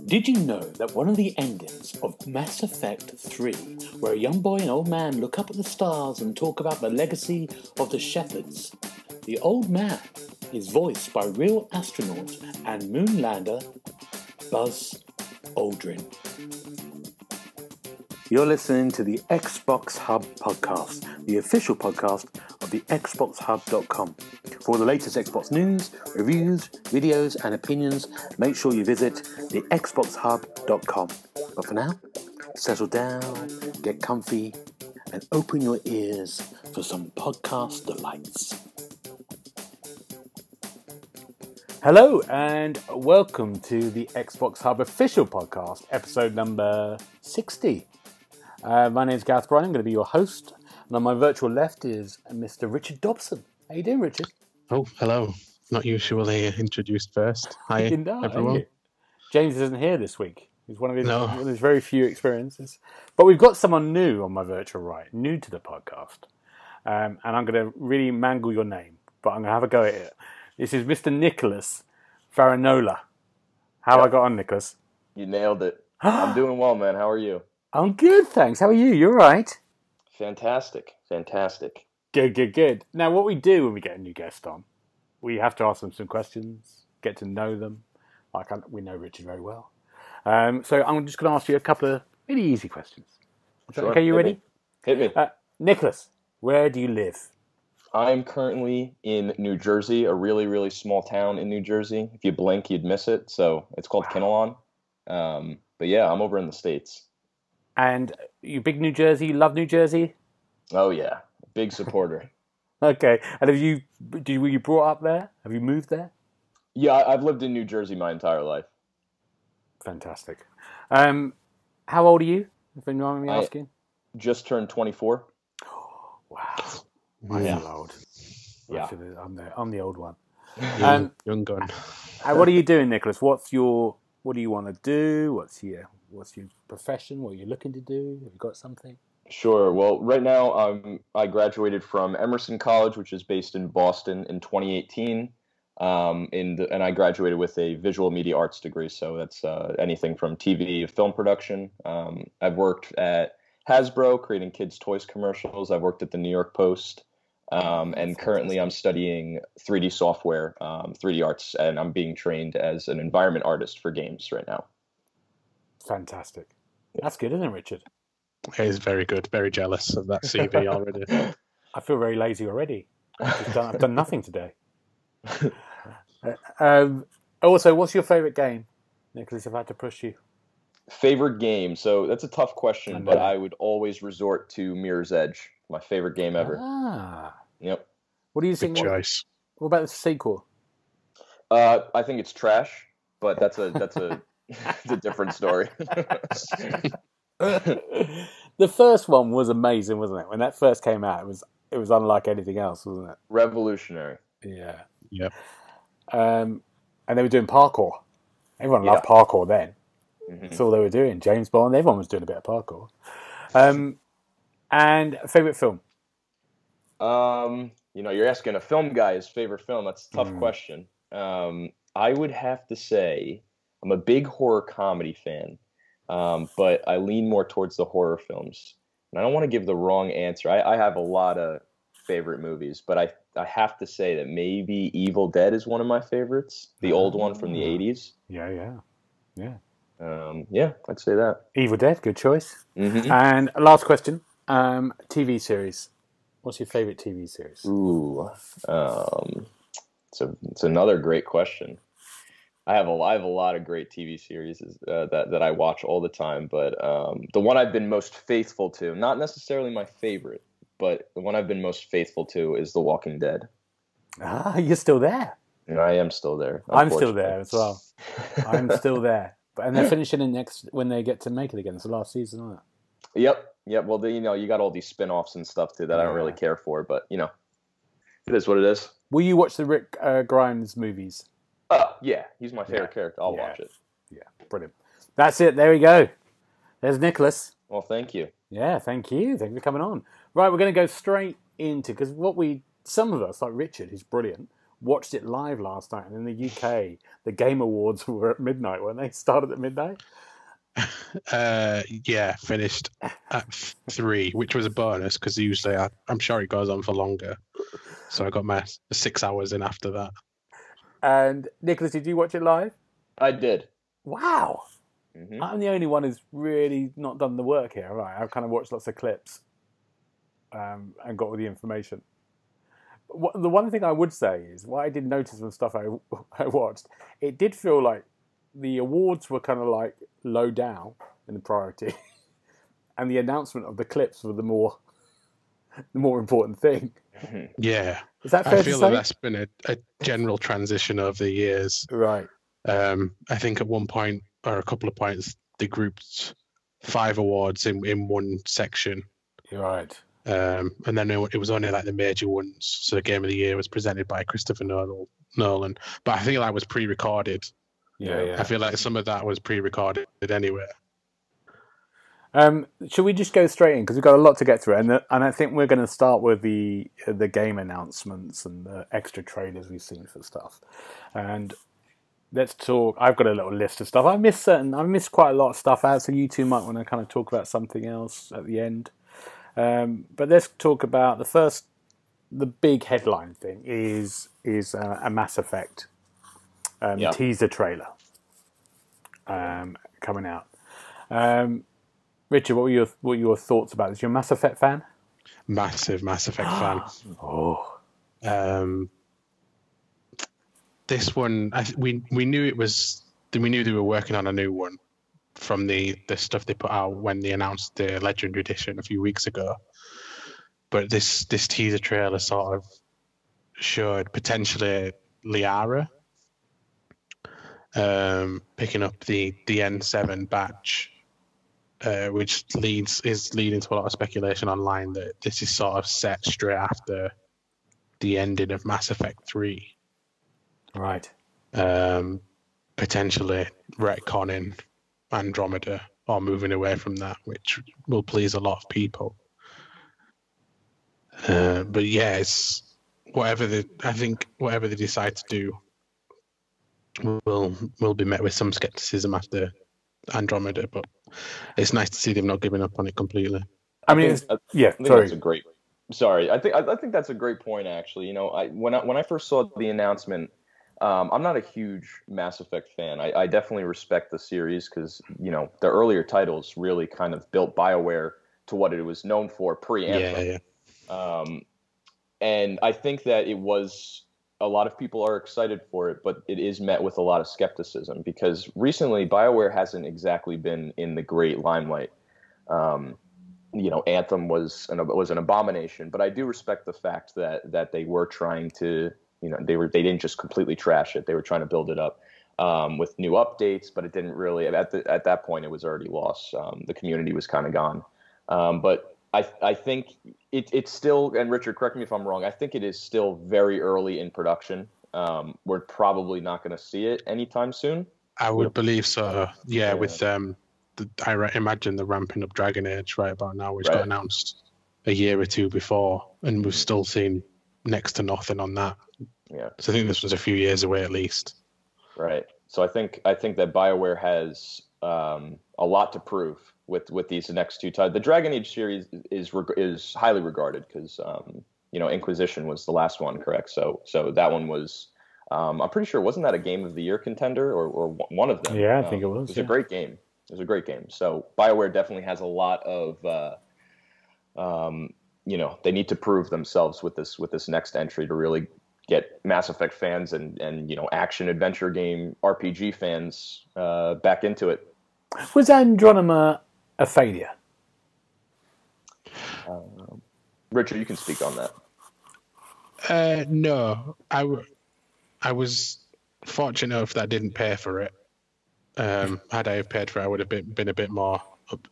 Did you know that one of the endings of Mass Effect 3, where a young boy and old man look up at the stars and talk about the legacy of the Shepherds, the old man is voiced by real astronaut and moonlander Buzz Aldrin? You're listening to the Xbox Hub podcast, the official podcast of the XboxHub.com. For all the latest Xbox news, reviews, videos, and opinions, make sure you visit the XboxHub.com. But for now, settle down, get comfy, and open your ears for some podcast delights. Hello, and welcome to the Xbox Hub official podcast, episode number 60. My name is Gareth Bryan. I'm going to be your host, and on my virtual left is Mr. Richard Dobson. How you doing, Richard? Oh, hello. Not usually introduced first. Hi, everyone. James isn't here this week. He's one of his very few experiences. But we've got someone new on my virtual right, new to the podcast. And I'm going to really mangle your name, but I'm going to have a go at it. This is Mr. Nicholas Farinola. How I got on, Nicholas? You nailed it. I'm doing well, man. How are you? I'm good, thanks. How are you? You all right? Fantastic. Good. Now, what we do when we get a new guest on, we have to ask them some questions, get to know them. We know Richard very well. So I'm just going to ask you a couple of really easy questions. Sure. Okay, you ready? Hit me. Nicholas, where do you live? I'm currently in New Jersey, a really, really small town in New Jersey. If you blink, you'd miss it. So it's called Kinnelon. But yeah, I'm over in the States. And you big New Jersey? You love New Jersey? Oh, yeah. Big supporter. Okay. And were you brought up there? Have you moved there? Yeah, I've lived in New Jersey my entire life. Fantastic. How old are you, if you don't mind me asking? Just turned 24. Wow. I feel old. Yeah. I'm the old one. Young gun. What are you doing, Nicholas? What do you want to do? What's your profession? What are you looking to do? Have you got something? Sure. Well, right now I graduated from Emerson College, which is based in Boston, in 2018. And I graduated with a visual media arts degree. So that's anything from TV, film production. I've worked at Hasbro, creating kids' toys commercials. I've worked at the New York Post. And currently I'm studying 3D software, 3D arts, and I'm being trained as an environment artist for games right now. Fantastic. That's good, isn't it, Richard? He's very good. Very jealous of that CV already. I feel very lazy already. I've done nothing today. Also, what's your favourite game, Nicholas, if I had to push you? Favorite game? So that's a tough question, but I would always resort to Mirror's Edge. My favorite game ever. Yep. What do you think? Good choice. What about the sequel? I think it's trash, but that's a it's a different story. The first one was amazing, wasn't it? When that first came out, it was unlike anything else, wasn't it? Revolutionary. Yeah. Yep. And they were doing parkour. Everyone loved parkour then. Mm-hmm. That's all they were doing. James Bond, everyone was doing a bit of parkour. And favourite film? You're asking a film guy his favorite film. That's a tough question. I would have to say I'm a big horror comedy fan, but I lean more towards the horror films. And I don't want to give the wrong answer. I have a lot of favorite movies, but I have to say that maybe Evil Dead is one of my favorites. The old one from the 80s. Yeah. I'd say that. Evil Dead, good choice. Mm-hmm. And last question, TV series. What's your favourite TV series? Ooh, it's another great question. I have a lot of great TV series that I watch all the time, but the one I've been most faithful to, not necessarily my favorite, but the one I've been most faithful to is The Walking Dead. You're still there. And I am still there. I'm still there as well. I'm still there. And they're finishing it when they get to make it again. It's the last season, isn't it? Yep. Well, you got all these spin-offs and stuff too that I don't really care for, but it is what it is. Will you watch the Rick Grimes movies? Yeah. He's my favorite character. I'll watch it. Yeah, brilliant. That's it. There we go. There's Nicholas. Well, thank you. Yeah, thank you. Thank you for coming on. Right, we're going to go straight into, because some of us, like Richard, who's brilliant, watched it live last night, and in the UK, the Game Awards were at midnight, weren't they? Started at midnight? Yeah, finished at 3, which was a bonus because usually I'm sure it goes on for longer. So I got my 6 hours in after that. And Nicholas, did you watch it live? I did. Wow. Mm-hmm. I'm the only one who's really not done the work here, right? I've kind of watched lots of clips and got all the information. The one thing I would say is, what I did notice from stuff I watched, it did feel like the awards were kind of like low down in the priority, and the announcement of the clips were the more important thing. Yeah, is that fair I feel to say? that that's been a general transition over the years. Right. I think at one point or a couple of points they grouped 5 awards in one section. You're right. And then it was only like the major ones. So the Game of the Year was presented by Christopher Nolan, but I think that was pre-recorded. Yeah. I feel like some of that was pre-recorded anyway. Should we just go straight in, because we've got a lot to get through, and I think we're going to start with the game announcements and the extra trailers we've seen for stuff. And let's talk. I've got a little list of stuff. I missed quite a lot of stuff out, so you two might want to kind of talk about something else at the end. But let's talk about the big headline thing is a Mass Effect teaser trailer coming out. Richard, what were your thoughts about this? You're a Mass Effect fan? Massive Mass Effect fan. Oh. This one, we knew we knew they were working on a new one from the stuff they put out when they announced the Legendary Edition a few weeks ago. But this teaser trailer sort of showed potentially Liara picking up the N7 batch, which is leading to a lot of speculation online that this is sort of set straight after the ending of Mass Effect 3. Right. Potentially retconning Andromeda or moving away from that, which will please a lot of people. But yeah, it's whatever they decide to do will be met with some skepticism after Andromeda, but it's nice to see them not giving up on it completely. I think that's a great. Sorry, I think that's a great point. Actually, when I first saw the announcement, I'm not a huge Mass Effect fan. I definitely respect the series because the earlier titles really kind of built BioWare to what it was known for pre-Anthem. Yeah. And I think that it was. A lot of people are excited for it, but it is met with a lot of skepticism because recently BioWare hasn't exactly been in the great limelight. Anthem was an abomination, but I do respect the fact that they were trying to, they didn't just completely trash it. They were trying to build it up with new updates, but it didn't really. At that point, it was already lost. The community was kind of gone, but. I think it's still, and Richard, correct me if I'm wrong, I think it is still very early in production. We're probably not going to see it anytime soon. I would believe so. Yeah, with I imagine the ramping up Dragon Age right about now, which got announced a year or two before, and we've still seen next to nothing on that. Yeah. So I think this was a few years away at least. Right. So I think that BioWare has a lot to prove with these next two titles. The Dragon Age series is highly regarded because Inquisition was the last one, correct? So that one was I'm pretty sure, wasn't that a Game of the Year contender or one of them? Yeah, I think it was. It was a great game. It was a great game. So BioWare definitely has a lot of they need to prove themselves with this next entry to really get Mass Effect fans and action adventure game RPG fans back into it. Was Andromeda a failure? Richard, you can speak on that. No, I was fortunate enough that I didn't pay for it. Had I have paid for it, I would have been a bit more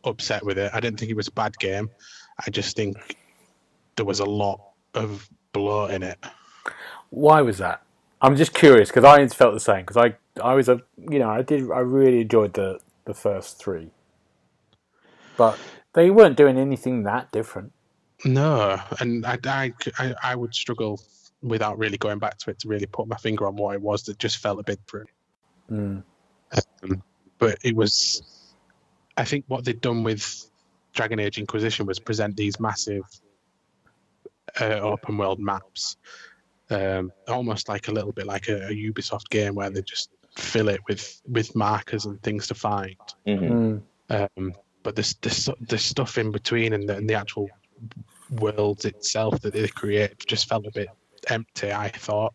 upset with it. I didn't think it was a bad game. I just think there was a lot of bloat in it. Why was that? I'm just curious because I felt the same. Because I really enjoyed the first 3, but they weren't doing anything that different. No, and I would struggle without really going back to it to really put my finger on what it was that just felt a bit different. But it was, I think what they'd done with Dragon Age Inquisition was present these massive open world maps, almost like a little bit like a Ubisoft game where they just fill it with markers and things to find. But the stuff in between and the actual worlds itself that they create just felt a bit empty, I thought.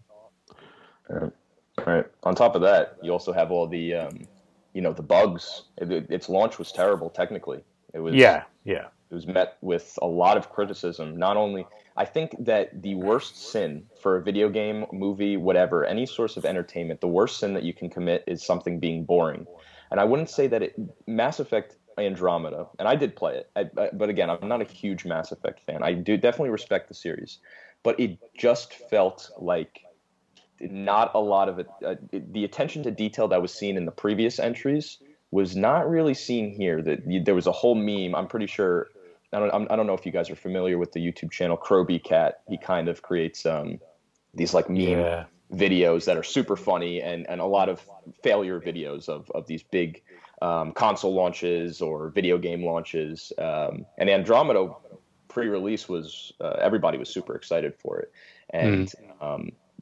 Right. On top of that, you also have all the the bugs. Its launch was terrible technically. It was It was met with a lot of criticism. Not only, I think that the worst sin for a video game, movie, whatever, any source of entertainment, the worst sin that you can commit is something being boring. And I wouldn't say that Mass Effect Andromeda, and I did play it, but again, I'm not a huge Mass Effect fan. I do definitely respect the series, but it just felt like not a lot of it. The attention to detail that was seen in the previous entries was not really seen here. There was a whole meme. I'm pretty sure. I don't know if you guys are familiar with the YouTube channel Croby Cat. He kind of creates these like meme videos that are super funny and a lot of failure videos of these big console launches or video game launches. And Andromeda pre-release was everybody was super excited for it, and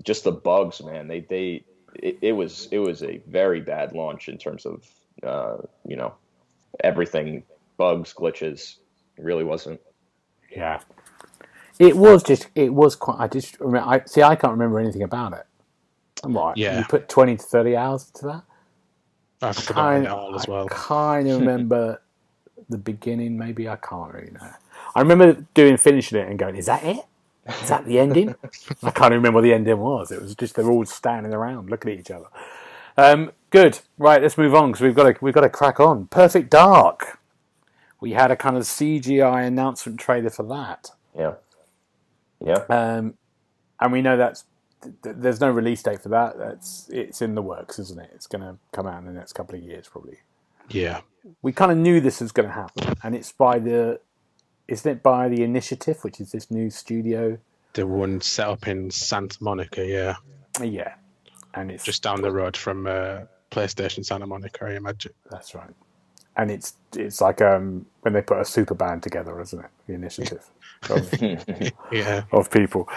just the bugs, man. It was a very bad launch in terms of everything, bugs, glitches. It really wasn't. Yeah, it was quite. I just remember. I can't remember anything about it. What? Yeah, you put 20 to 30 hours into that. I forgot it all as well. I kind of remember the beginning. Maybe I can't really know. I remember finishing it and going, "Is that it? Is that the ending?" I can't remember what the ending was. It was just they're all standing around looking at each other. Good. Right, let's move on because we've got to crack on. Perfect Dark. We had a kind of CGI announcement trailer for that. Yeah. And we know there's no release date for that. It's in the works, isn't it? It's going to come out in the next couple of years, probably. Yeah. We kind of knew this was going to happen, and it's by the Initiative, which is this new studio. The one set up in Santa Monica, yeah. Yeah. And it's just down the road from PlayStation Santa Monica, I imagine. That's right. And it's like when they put a super band together, isn't it? The Initiative of people.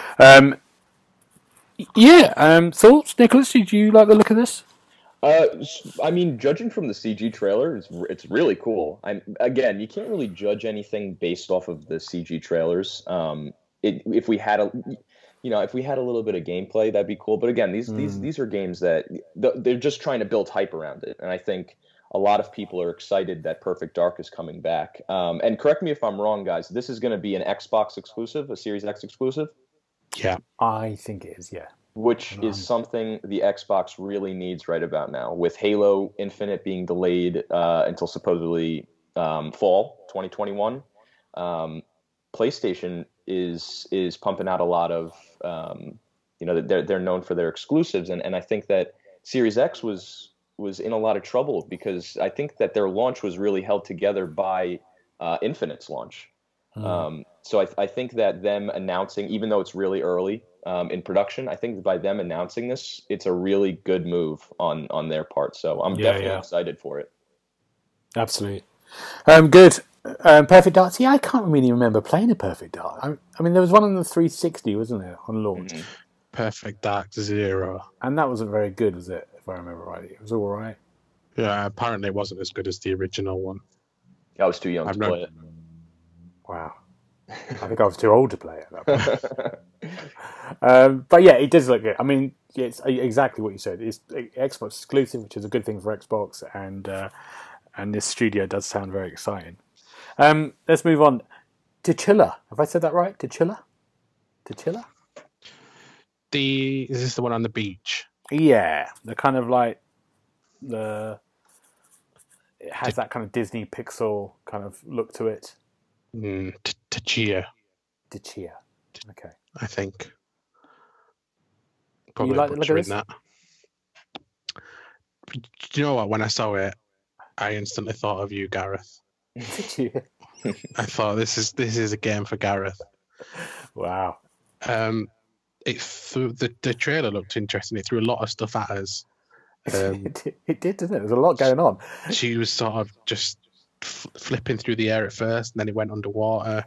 Thoughts, Nicholas? Did you like the look of this? I mean, judging from the CG trailer, it's really cool. Again, you can't really judge anything based off of the CG trailers. If we had a little bit of gameplay, that'd be cool. But again, these are games that they're just trying to build hype around it, and I think a lot of people are excited that Perfect Dark is coming back. And correct me if I'm wrong, guys. This is going to be an Xbox exclusive, a Series X exclusive. Yeah, I think it is. Yeah, which is something the Xbox really needs right about now, with Halo Infinite being delayed until supposedly fall 2021. PlayStation is pumping out a lot of they're known for their exclusives, and I think that Series X was in a lot of trouble because I think that their launch was really held together by Infinite's launch. So I think that them announcing, even though it's really early in production, I think by them announcing this, it's a really good move on their part. So I'm definitely excited for it. Absolutely. Good. Perfect Dark. See, I can't really remember playing a Perfect Dark. I mean, there was one on the 360, wasn't there, on launch? Mm-hmm. Perfect Dark 0. And that wasn't very good, was it? If I remember right, it was all right. Yeah, apparently it wasn't as good as the original one. I was too young to play it. Wow. I think I was too old to play it at that point. But yeah, it does look good. I mean, it's exactly what you said. It's Xbox exclusive, which is a good thing for Xbox, and this studio does sound very exciting. Let's move on. Tchilla. Have I said that right? Tchilla? Is this the one on the beach? Yeah, the kind of like it has that kind of Disney Pixel kind of look to it. Tchia. Okay. I think. Probably you like the look of this? That. Do you know what? When I saw it, I instantly thought of you, Gareth. Did you? I thought this is a game for Gareth. Wow. The trailer looked interesting. It threw a lot of stuff at us. It did, didn't it? There's a lot going on. She was sort of just flipping through the air at first, and then it went underwater,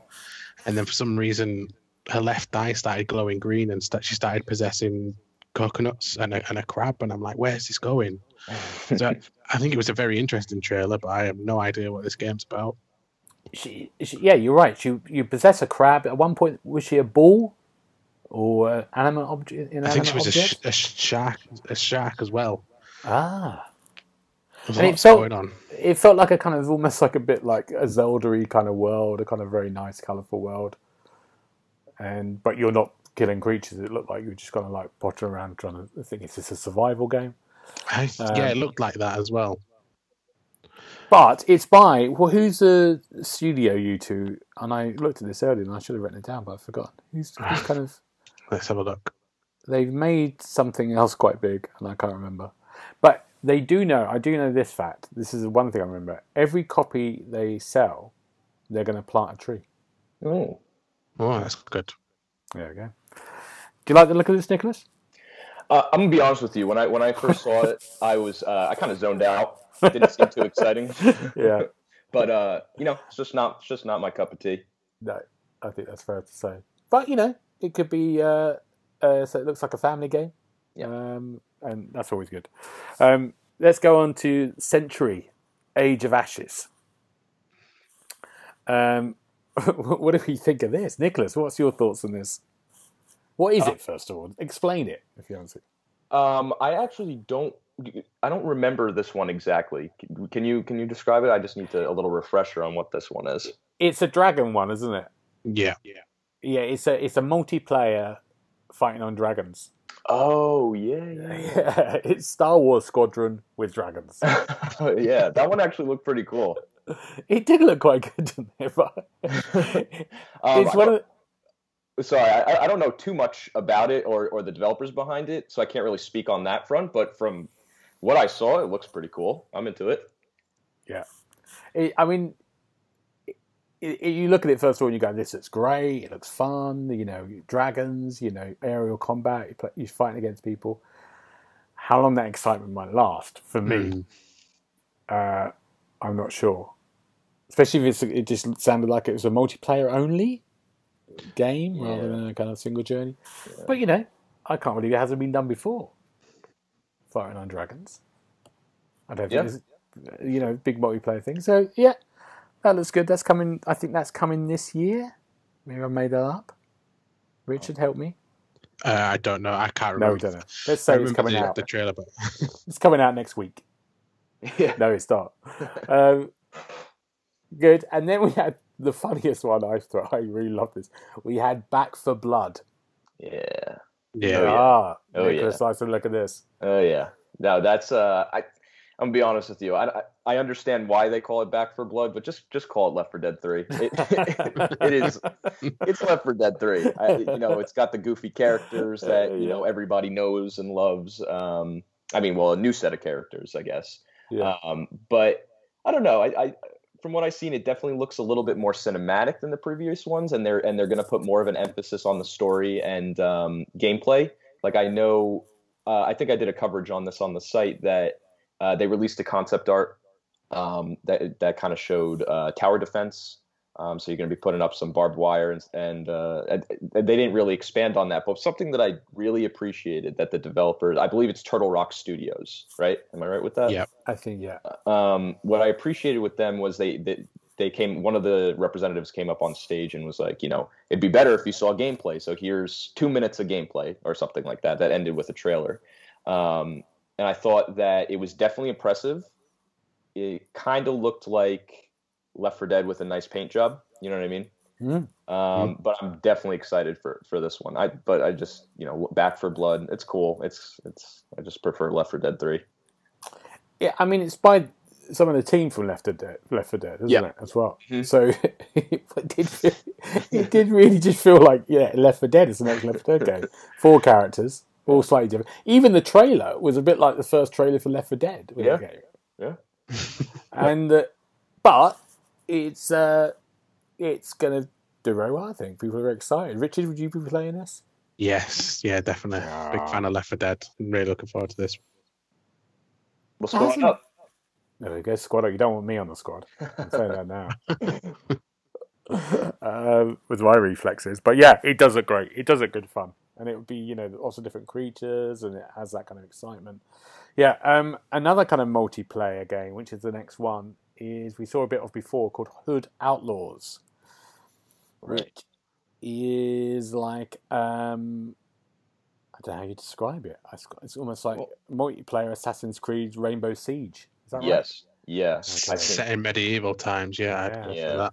and then for some reason her left eye started glowing green, and she started possessing coconuts and a crab. And I'm like, where's this going? So I think it was a very interesting trailer, but I have no idea what this game's about. Yeah, you're right. You possess a crab. At one point, was she a ball or animate object? I think she was a shark as well. Ah. There's a lot going on. It felt like a kind of almost like a bit like a Zelda-y kind of world, a kind of very nice, colourful world. But you're not killing creatures. It looked like you were just kind of like pottering around trying to think, is this a survival game? Yeah, it looked like that as well. But it's by who's the studio? You two, and I looked at this earlier, and I should have written it down, but I forgot. Who's kind of? Let's have a look. They've made something else quite big, and I can't remember. But I do know this fact. This is one thing I remember. Every copy they sell, they're going to plant a tree. Oh, that's good. There we go. Do you like the look of this, Nicholas? I'm gonna be honest with you. When I first saw it, I kind of zoned out. Didn't seem too exciting. Yeah. But it's just not my cup of tea. No, I think that's fair to say. But it could be. So it looks like a family game. Yeah. And that's always good. Let's go on to Century, Age of Ashes. What do we think of this? Nicholas, what's your thoughts on this? What is it, first of all? Explain it, if you want to. I actually don't remember this one exactly. Can you describe it? I just need a little refresher on what this one is. It's a dragon one, isn't it? Yeah. Yeah, it's a multiplayer fighting on dragons. Oh, yeah. It's Star Wars Squadron with dragons. Yeah, that one actually looked pretty cool. It did look quite good, didn't it? But it's one of Sorry, I don't know too much about it or the developers behind it, so I can't really speak on that front. But from what I saw, it looks pretty cool. I'm into it. Yeah. You look at it first of all and you go, this looks great, it looks fun, dragons, aerial combat, you're fighting against people. How long that excitement might last, for me, I'm not sure. Especially if it just sounded like it was a multiplayer only game rather than a kind of single journey. Yeah. But I can't believe it hasn't been done before. Fighting on dragons. I don't think it's big multiplayer thing. So yeah, that looks good. That's coming. I think that's coming this year. Maybe I made that up. Richard, help me. I don't know. I can't remember. No, we don't know. Let's say it's coming out. The trailer, but it's coming out next week. Yeah. No, it's not. Good. And then we had the funniest one I thought. I really love this. We had Back 4 Blood. Yeah. Yeah. Nicholas, I said, look at this. Oh yeah. No, that's I'm gonna be honest with you. I understand why they call it Back 4 Blood, but just call it Left 4 Dead 3. It's Left 4 Dead 3. It's got the goofy characters that everybody knows and loves. A new set of characters, I guess. Yeah. But I don't know. I from what I've seen, it definitely looks a little bit more cinematic than the previous ones, and they're going to put more of an emphasis on the story and gameplay. Like I know, I think I did a coverage on this on the site that they released a concept art that kind of showed tower defense. So you're going to be putting up some barbed wire, and they didn't really expand on that. But something that I really appreciated that the developers, I believe it's Turtle Rock Studios, right? Am I right with that? Yeah, I think yeah. What I appreciated with them was they came. One of the representatives came up on stage and was like, it'd be better if you saw gameplay. So here's 2 minutes of gameplay or something like that. That ended with a trailer, and I thought that it was definitely impressive. It kind of looked like Left 4 Dead with a nice paint job, you know what I mean? Mm. But I'm definitely excited for this one. I just Back 4 Blood, it's cool. It's I just prefer Left 4 Dead 3. Yeah, it's by some of the team from Left 4 Dead, isn't it, as well? Mm-hmm. So it did really just feel like Left 4 Dead is the next Left 4 Dead game. 4 characters, all slightly different. Even the trailer was a bit like the first trailer for Left 4 Dead. Yeah. And but it's gonna do very well, I think. People are excited. Richard, would you be playing this? Yes, yeah, definitely. Big fan of Left 4 Dead. I'm really looking forward to this. We'll squad up. There we go, squad up. You don't want me on the squad. I'm saying that now. With my reflexes. But yeah, it does look great. It does look good fun. And it would be, lots of different creatures, and it has that kind of excitement. Yeah, another kind of multiplayer game, which is the next one, is we saw a bit of before, called Hood Outlaws. Right. Which is like, I don't know how you describe it. It's almost like multiplayer Assassin's Creed Rainbow Siege. Is that right? Yes. Yeah. Okay. Set in medieval times, yeah. I'd go for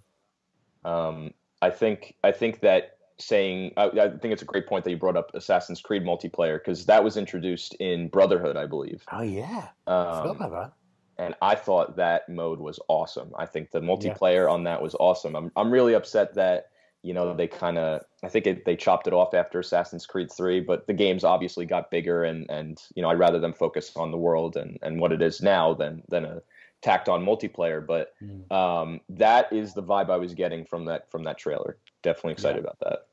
that. I think that saying, I think it's a great point that you brought up Assassin's Creed multiplayer, because that was introduced in Brotherhood, I believe. Oh yeah, I forgot about that. And I thought that mode was awesome. I think the multiplayer on that was awesome. I'm really upset that they kind of, I think they chopped it off after Assassin's Creed 3, but the games obviously got bigger, and I'd rather them focus on the world and what it is now than a tacked on multiplayer. But that is the vibe I was getting from that trailer. Definitely excited about that.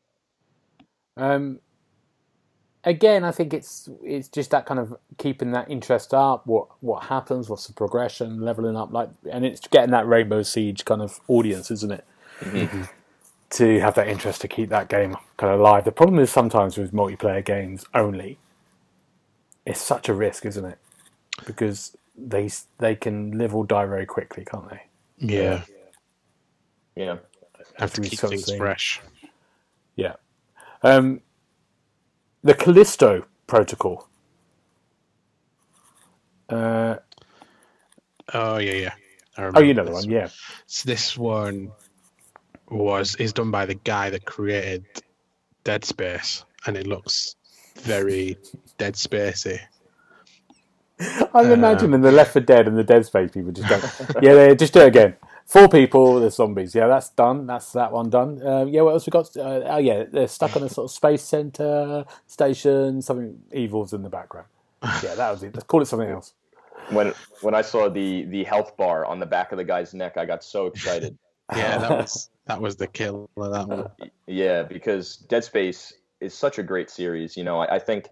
Again, I think it's just that kind of keeping that interest up. What happens? What's the progression? Leveling up, and it's getting that Rainbow Siege kind of audience, isn't it? Mm-hmm. To have that interest to keep that game kind of alive. The problem is sometimes with multiplayer games only, it's such a risk, isn't it? Because they can live or die very quickly, can't they? Yeah. Yeah. Have to keep things fresh. Yeah. The Callisto Protocol. Oh yeah. Oh, you know the one, yeah. So this one is done by the guy that created Dead Space, and it looks very Dead Spacey. I'm imagining the Left 4 Dead and the Dead Space people just go, yeah, just do it again. 4 people, there's zombies. Yeah, that's done. That's that one done. Yeah, what else we got? They're stuck on a sort of space center station. Something evil's in the background. Yeah, that was it. Let's call it something else. When I saw the health bar on the back of the guy's neck, I got so excited. Yeah, that was the kill of that one. Yeah, because Dead Space is such a great series. I think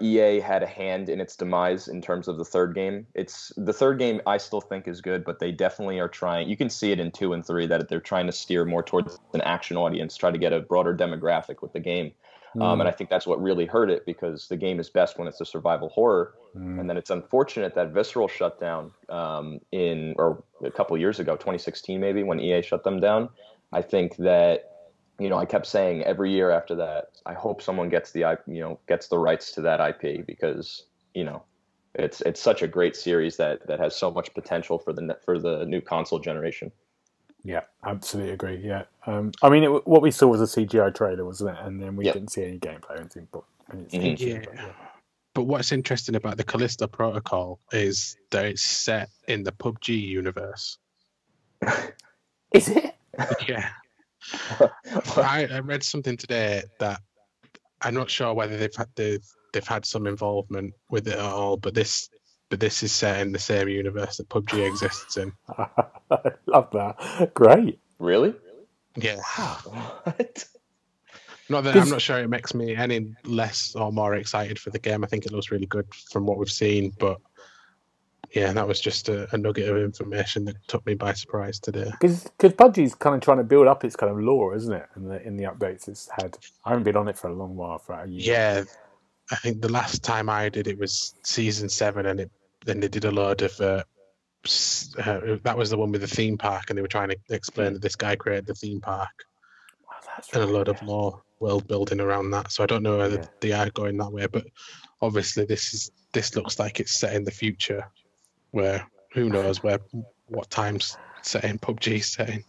EA had a hand in its demise in terms of the third game. The third game I still think is good, but they definitely are trying. You can see it in 2 and 3 that they're trying to steer more towards an action audience, try to get a broader demographic with the game. And I think that's what really hurt it, because the game is best when it's a survival horror. And then it's unfortunate that Visceral shut down or a couple years ago, 2016 maybe, when EA shut them down. I think that I kept saying every year after that, I hope someone gets the rights to that IP, because it's such a great series that has so much potential for the new console generation. Yeah, absolutely agree. Yeah, I mean, what we saw was a CGI trailer, wasn't it? And then we didn't see any gameplay or anything. But But what's interesting about the Callisto Protocol is that it's set in the PUBG universe. Is it? Yeah. I read something today that I'm not sure whether they've had some involvement with it at all, but this is set in the same universe that PUBG exists in. I love that. Great. Really? Yeah. What? Not that I'm not sure it makes me any less or more excited for the game. I think it looks really good from what we've seen, but yeah, that was just a nugget of information that took me by surprise today. Because PUBG's kind of trying to build up its kind of lore, isn't it? And in the updates it's had. I haven't been on it for a long while, for a year. Yeah, I think the last time I did it was season 7, and then they did a load of. That was the one with the theme park, and they were trying to explain that this guy created the theme park, and a load of more world building around that. So I don't know whether they are going that way, but obviously this looks like it's set in the future, where who knows what time's setting PUBG's setting.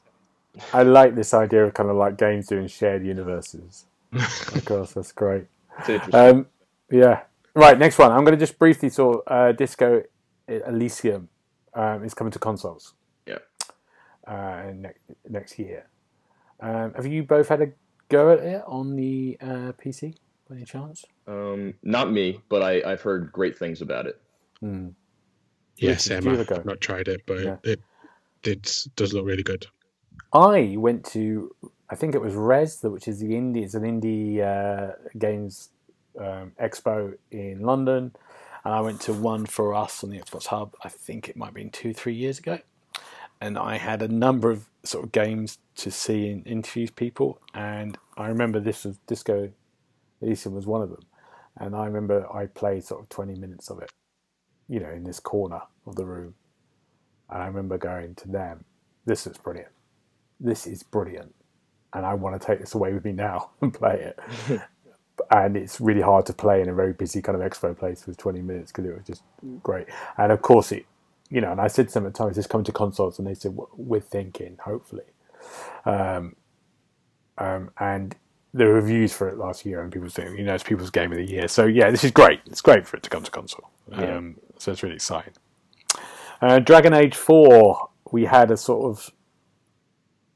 I like this idea of kind of like games doing shared universes. Of course, that's great. It's interesting. Yeah. Right, next one. I'm going to just briefly Disco Elysium is coming to consoles. Yeah. Next year. Have you both had a go at it on the PC by any chance? Not me, but I've heard great things about it. Yeah, same. I've not tried it, but it does look really good. I went to I think it was Res, which is it's an indie games expo in London, and I went to one for us on the Xbox Hub. I think it might have been 2-3 years ago, and I had a number of sort of games to see and interview people, and I remember this was Disco Elysium was one of them, and I remember I played sort of 20 minutes of it, in this corner of the room, and I remember going to them, this is brilliant. This is brilliant. And I want to take this away with me now and play it. And it's really hard to play in a very busy kind of expo place for 20 minutes because it was just great. And of course, and I said to them at times, this coming to consoles, and they said, we're thinking, hopefully. And the reviews for it last year, and people saying, it's people's game of the year. So yeah, this is great. It's great for it to come to console. So it's really exciting. Dragon Age 4, we had a sort of,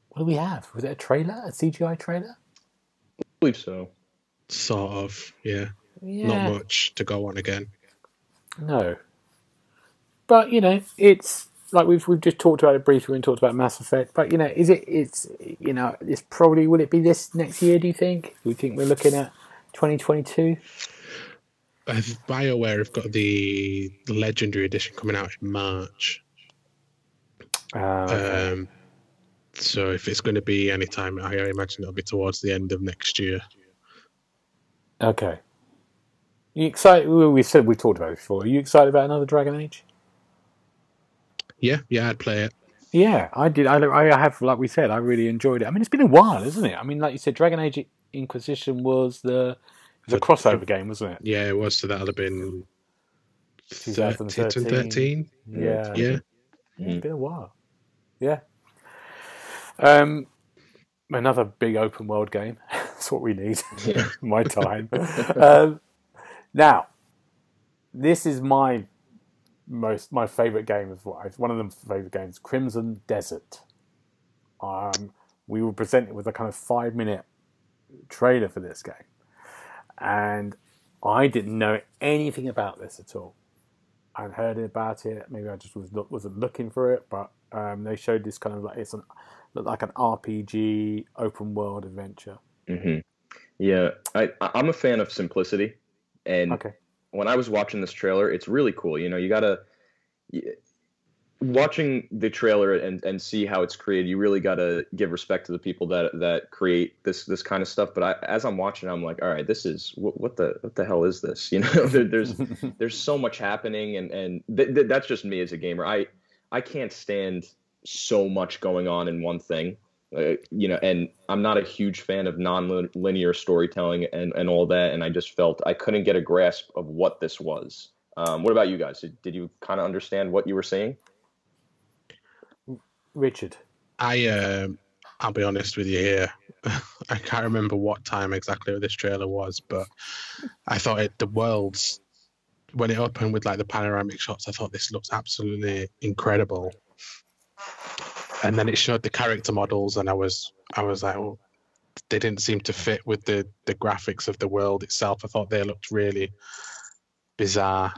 what do we have? Was it a trailer? A CGI trailer? I believe so. Sort of, yeah. Not much to go on again. No. But, it's like we've just talked about it briefly when we talked about Mass Effect. But, it's probably, will it be this next year, do you think? Do you think we're looking at 2022? BioWare have got the Legendary Edition coming out in March. Okay. So if it's going to be any time, I imagine it'll be towards the end of next year. Okay. You excited? We talked about it before. Are you excited about another Dragon Age? Yeah, I'd play it. Yeah, I did. I have, like we said, I really enjoyed it. I mean, it's been a while, isn't it? I mean, like you said, Dragon Age Inquisition was the crossover game, wasn't it? Yeah, it was. So that'll have been 2013. Yeah. It's been a while. Yeah. Another big open world game. That's what we need. My time. Now, this is my favourite game of life. One of the favourite games, Crimson Desert. We were presented with a kind of 5-minute trailer for this game, and I didn't know anything about this at all. I'd heard about it. Maybe I just wasn't looking for it, but they showed this kind of like like an RPG open world adventure. Mm-hmm. Yeah, I'm a fan of simplicity, and when I was watching this trailer, it's really cool. You gotta watching the trailer and see how it's created. You really gotta give respect to the people that create this kind of stuff. But as I'm watching, I'm like, all right, this is what the hell is this? There's so much happening, and that's just me as a gamer. I can't stand so much going on in one thing, and I'm not a huge fan of non-linear storytelling and all that, and I just felt I couldn't get a grasp of what this was. What about you guys? Did you kind of understand what you were seeing? Richard? I'll be honest with you here. I can't remember what time exactly this trailer was, but I thought the worlds, when it opened with like the panoramic shots, I thought this looks absolutely incredible. And then it showed the character models, and I was like, well, they didn't seem to fit with the graphics of the world itself. I thought they looked really bizarre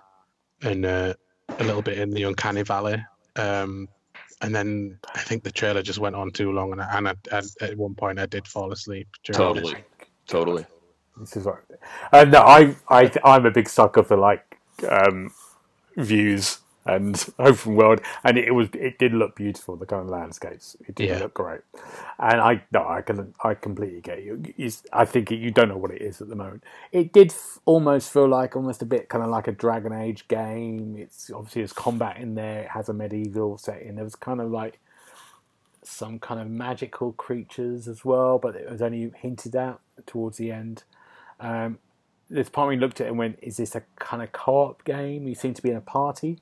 and a little bit in the uncanny valley. And then I think the trailer just went on too long, and at one point I did fall asleep. Totally. This is what. No, I'm a big sucker for like views and open world, and it did look beautiful. The kind of landscapes, it did look great, and I completely get you. I think you don't know what it is at the moment. It did almost feel like almost a bit kind of like a Dragon Age game. It's obviously there's combat in there. It has a medieval setting. There was kind of like some kind of magical creatures as well, but it was only hinted at towards the end. This part we looked at it and went, "Is this a kind of co-op game? You seem to be in a party."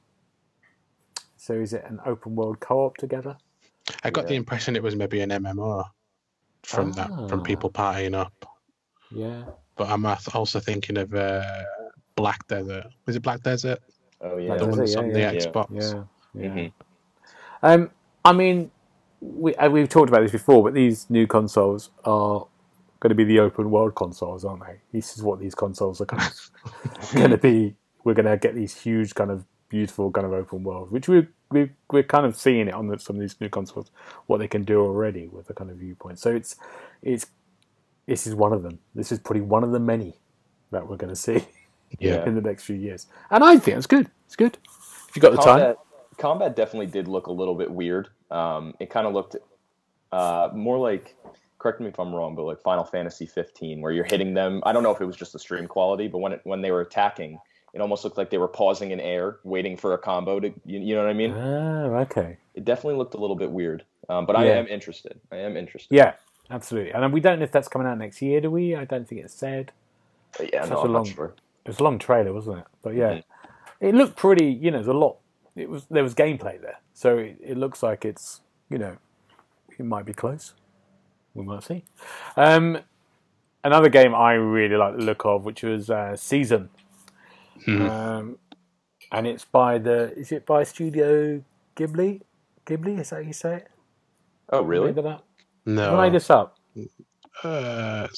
So is it an open world co-op together? I got the impression it was maybe an MMO from people partying up. Yeah. But I'm also thinking of Black Desert. Was it Black Desert? Oh yeah, the one that's on the Xbox. Yeah. Mm-hmm. I mean, we've talked about this before, but these new consoles are going to be the open world consoles, aren't they? This is what these consoles are kind of going to be. We're going to get these huge kind of beautiful kind of open world, which we're we're kind of seeing it on some of these new consoles, what they can do already with the kind of viewpoint. So it's this is one of them. This is probably one of the many that we're going to see in the next few years. And I think it's good. It's good. If you got the time. Combat definitely did look a little bit weird. It kind of looked more like, correct me if I'm wrong, but like Final Fantasy 15, where you're hitting them. I don't know if it was just the stream quality, but when they were attacking, it almost looked like they were pausing in air, waiting for a combo to, you know what I mean? Oh, okay. It definitely looked a little bit weird, but I am interested. Yeah, absolutely. And we don't know if that's coming out next year, do we? I don't think it's said. Yeah, no, I'm not sure. It was a long trailer, wasn't it? But yeah, it looked pretty. There's a lot. There was gameplay there, so it looks like it's it might be close. We might see. Another game I really like the look of, which was Season, and it's is it by Studio Ghibli? Ghibli, is that how you say it? Oh, really? No. Have I made this up? I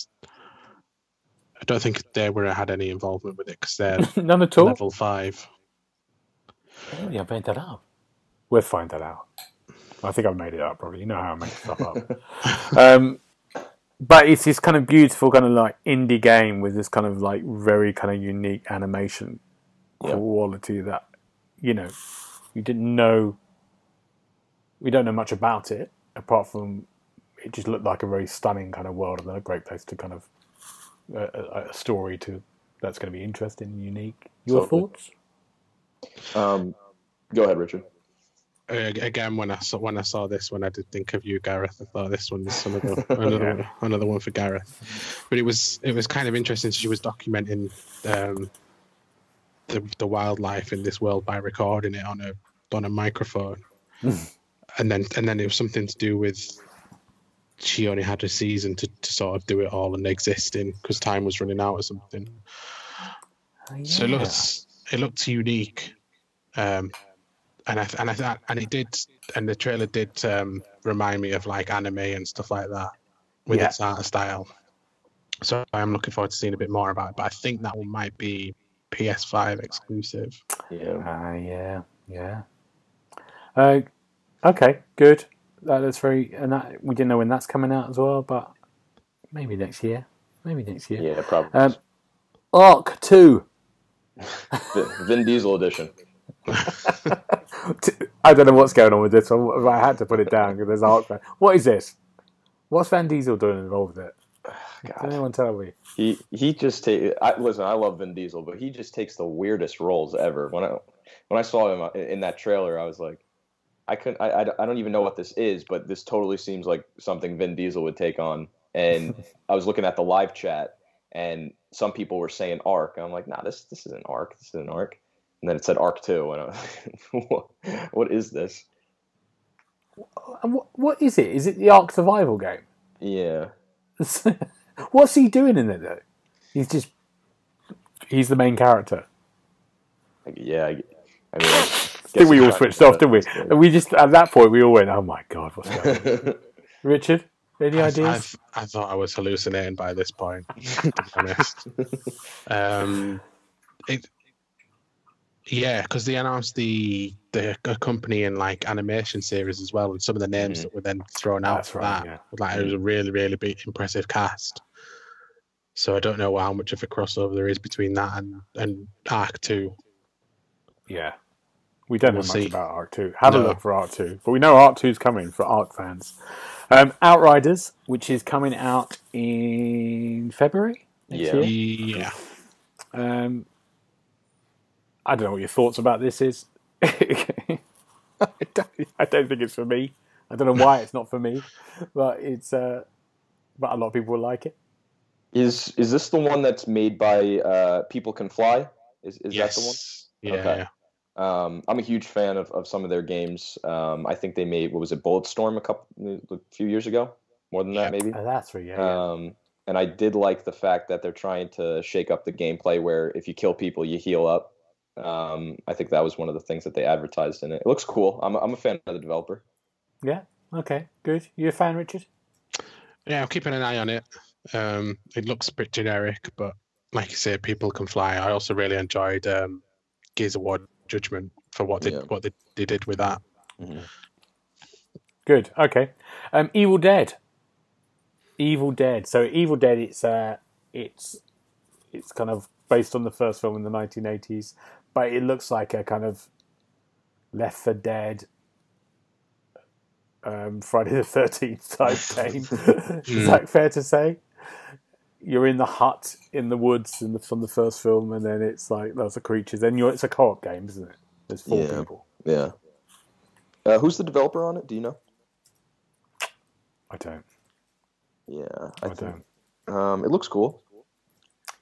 don't think they had any involvement with it because they're none at all. Level 5. Maybe I made that up. We'll find that out. I think I've made it up, probably. You know how I make stuff up. But it's this kind of beautiful, kind of like indie game with this kind of like very kind of unique animation quality that, you didn't know. We don't know much about it, apart from it just looked like a very stunning kind of world and a great place to kind of a story that's going to be interesting and unique. Your thoughts? Go ahead, Richard. Again, when I saw this one, I did think of you, Gareth. I thought this one's another one for Gareth. But it was kind of interesting. She was documenting the wildlife in this world by recording it on a microphone, and then it was something to do with she only had a season to sort of do it all and exist in because time was running out or something. So it looked unique. And it did, and the trailer did remind me of like anime and stuff like that with its art style. So I'm looking forward to seeing a bit more about it. But I think that one might be PS5 exclusive. Yeah. Okay, good. That's very, and we didn't know when that's coming out as well, but maybe next year. Yeah, probably. Arc 2. Vin Diesel edition. I don't know what's going on with this one. I had to put it down because there's Arc. What is this? What's Van Diesel doing involved with it? Can anyone tell me? He just listen. I love Vin Diesel, but he just takes the weirdest roles ever. When I saw him in that trailer, I was like, I don't even know what this is, but this totally seems like something Vin Diesel would take on. And I was looking at the live chat, and some people were saying Arc, and I'm like, nah, this isn't Arc. This isn't Arc. And then it said Arc 2, and I was like, what is this? What is it? Is it the Ark survival game? Yeah. What's he doing in it though? He's the main character. Yeah, I mean, I think we all switched off, didn't we? And we just at that point we all went, "Oh my god, what's going on?" Richard, any ideas? I thought I was hallucinating by this point. To be honest, because they announced the accompanying like animation series as well, and some of the names that were then thrown out for that. Yeah. Like it was a really, really big, impressive cast. So I don't know how much of a crossover there is between that and Arc 2. Yeah, we don't know much about Arc 2. Have a look for Arc 2, but we know Arc 2 is coming for Arc fans. Outriders, which is coming out in February next year. Yeah. I don't know what your thoughts about this is. I don't think it's for me. I don't know why it's not for me, but it's but a lot of people will like it. Is this the one that's made by People Can Fly? Is yes. that the one? Yeah. Okay. Yeah. I'm a huge fan of some of their games. I think they made, what was it, Bulletstorm a few years ago? More than that, maybe? That's right, yeah. And I did like the fact that they're trying to shake up the gameplay where if you kill people, you heal up. I think that was one of the things that they advertised in it. It looks cool. I'm a fan of the developer. Yeah. Okay. Good. You a fan, Richard? Yeah, I'm keeping an eye on it. It looks a bit generic, but like you say, People Can Fly. I also really enjoyed Gears of War judgment for what they did with that. Mm-hmm. Good. Okay. Evil Dead. So Evil Dead, it's kind of based on the first film in the 1980s, but it looks like a kind of Left 4 Dead, Friday the 13th type game. Is that fair to say? You're in the hut in the woods from the first film, and then it's like lots of creatures. Then it's a co-op game, isn't it? There's 4 people. Yeah. Who's the developer on it? Do you know? I don't. Yeah, I don't. It looks cool.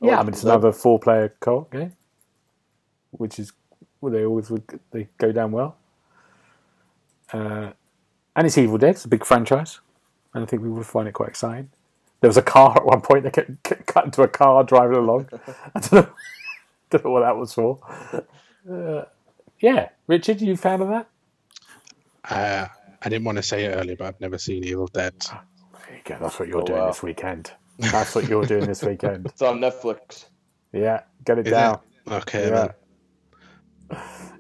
Yeah, I mean it's another 4-player co-op game, which is they go down well. And it's Evil Dead. It's a big franchise, and I think people would find it quite exciting. There was a car at one point. They cut into a car driving along. I don't know what that was for. Yeah, Richard, you fan of that? I didn't want to say it earlier, but I've never seen Evil Dead. There you go. That's what you're doing this weekend. That's what you're doing this weekend. It's on Netflix. Yeah, get it Is down. it? Okay, Yeah.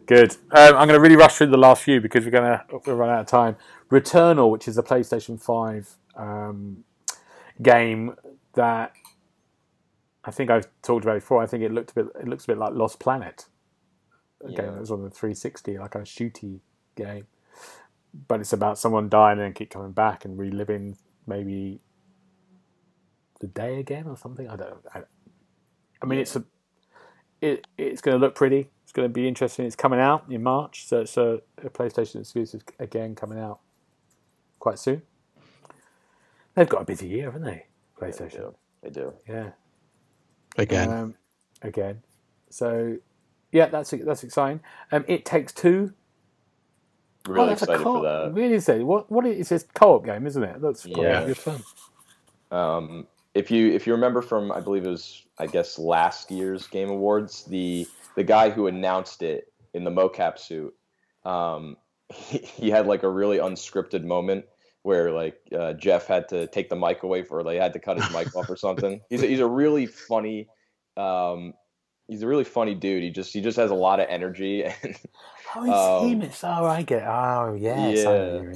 Good. I'm going to really rush through the last few because we'll run out of time. Returnal, which is a PlayStation 5 game that I think I've talked about before. I think it looks a bit like Lost Planet. A game that was on the 360, like a shooty game. But it's about someone dying and keep coming back and reliving maybe the day again or something. I don't know. I mean, it's going to look pretty. It's going to be interesting. It's coming out in March, so it's a PlayStation exclusive again coming out quite soon. They've got a busy year, haven't they? PlayStation. They do. Yeah. Again. So, yeah, that's exciting. It Takes Two. Really excited for that. Really excited. What is this co-op game, isn't it? That's good fun. If you remember from, I believe it was, last year's Game Awards, the guy who announced it in the mocap suit, he had like a really unscripted moment where Jeff had to take the mic away they had to cut his mic off or something. He's a really funny he's a really funny dude. He just has a lot of energy and he's famous. Oh, I get. Oh, yes.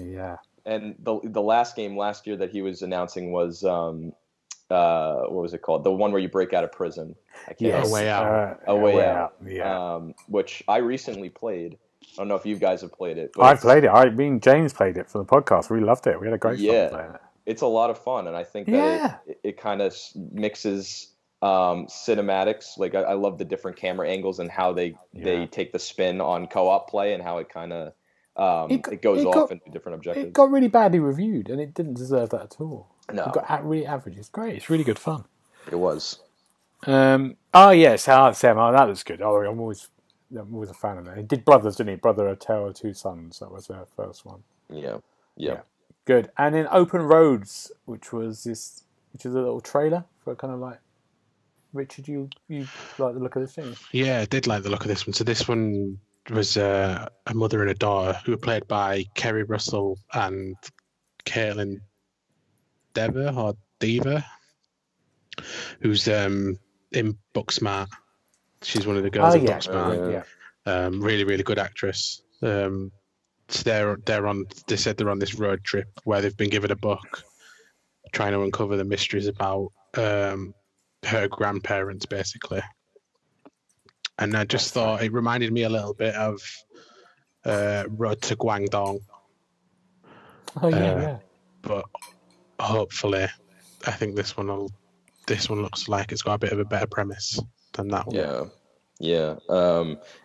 Yeah. And the last game last year that he was announcing was what was it called? The one where you break out of prison. A Way Out. A Way Out. Yeah. Which I recently played. I don't know if you guys have played it. I've played it. James played it for the podcast. We loved it. We had a great fun playing it. It's a lot of fun, and I think that it kind of mixes cinematics. Like I love the different camera angles and how they take the spin on co-op play and how it kind of it goes off into different objectives. It got really badly reviewed, and it didn't deserve that at all. No. It got really average. It's great. It's really good fun. It was. Sam, that was good. I'm always a fan of that. He did Brothers, didn't he? Brother, A Tale of Two Sons. That was their first one. Yeah. Good. And then Open Roads, which is a little trailer for kind of like. Richard, you like the look of this thing? Yeah, I did like the look of this one. So this one was a mother and a daughter who were played by Kerry Russell and Caitlin Dever, who's in Booksmart. She's one of the girls in Booksmart. Really, really good actress. So they said they're on this road trip where they've been given a book trying to uncover the mysteries about her grandparents, basically. And I just thought it reminded me a little bit of Road to Guangdong. But hopefully, I think this one looks like it's got a bit of a better premise than that one. Yeah.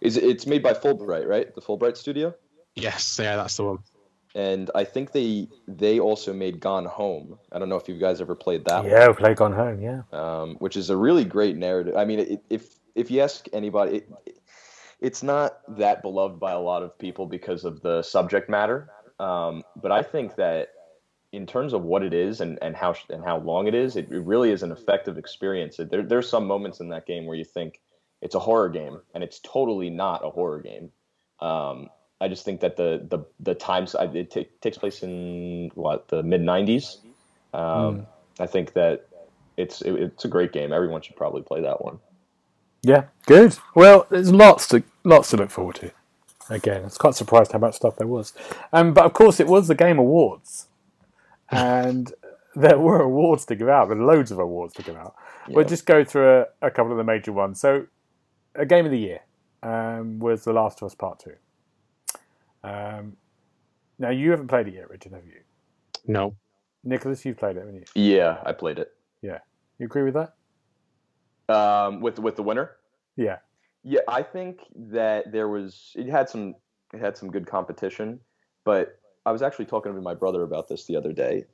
It's made by Fulbright, right? The Fulbright studio? Yes, yeah, that's the one. And I think they also made Gone Home. I don't know if you guys ever played that one. Yeah, we played Gone Home, yeah. Which is a really great narrative. I mean, if you ask anybody, it's not that beloved by a lot of people because of the subject matter. But I think that in terms of what it is and how long it is, it really is an effective experience. There's some moments in that game where you think it's a horror game, and it's totally not a horror game. I just think that the times it takes place in the mid 90s. I think that it's a great game. Everyone should probably play that one. Yeah, good. Well, there's lots to look forward to. Again, I was quite surprised how much stuff there was. But of course, it was the Game Awards, and there were awards to give out. There were loads of awards to give out. Yeah. We'll just go through a couple of the major ones. So, a Game of the Year was The Last of Us Part 2. Now, you haven't played it yet, Richard, have you? No. Nicholas, you've played it, haven't you? Yeah, I played it. Yeah. You agree with that? With the winner? Yeah. Yeah, I think that it had some good competition, but I was actually talking to my brother about this the other day.